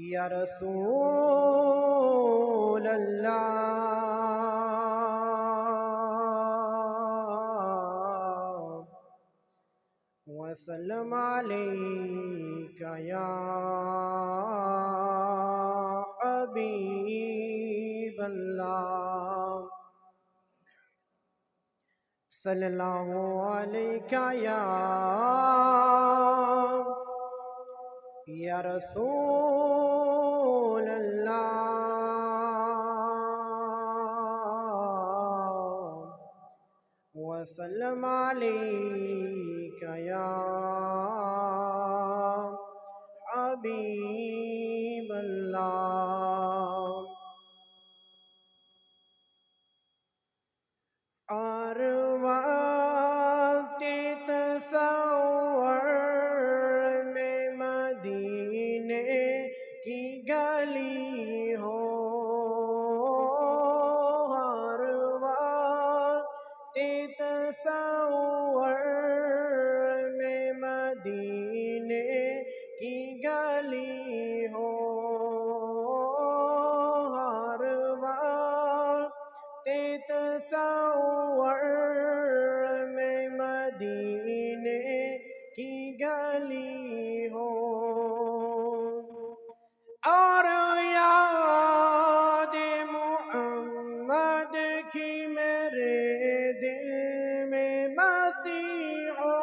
یا رسول اللہ وسلم علیک یا حبیب اللہ صلی اللہ علیک یا رسول اللہ وسلم علیک یا حبیب اللہ اور وقت تصور میں مدینے کی گلی ہو ہر وقت تصور میں مدینے کی گلی ہو ہر وقت تصور میں مدینے کی گلی ہو اور یاد محمد کی میرے دل میں بسی ہو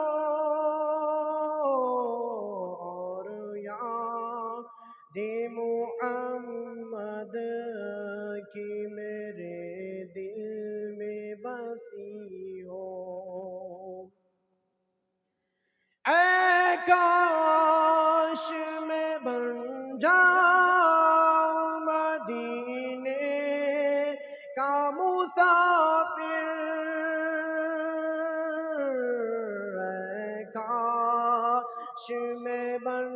اور یاد محمد کی میرے دل میں بسی ہو اے کاش میں بن جاؤں مدینے کا مسافر اے کاش میں بن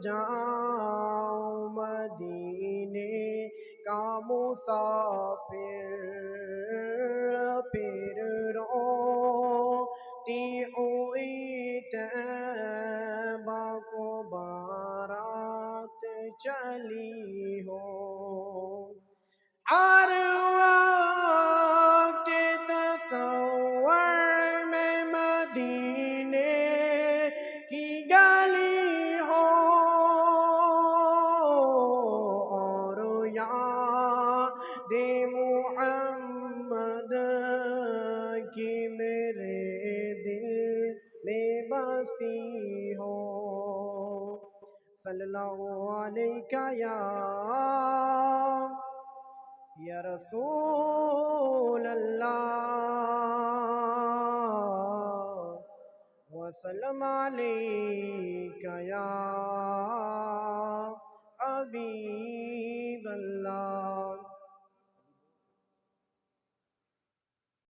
جاؤں مدینے کا مسافر پھر روتی ہوئی طیبہ کو بارات چلی ہو ہر وقت تصور میں مدینے کی گلی ہو اور یاد محمد کی میرے دل میں بسی ہو صلی اللہ علیہ یا رسول اللہ وسلم علیک یا حبیب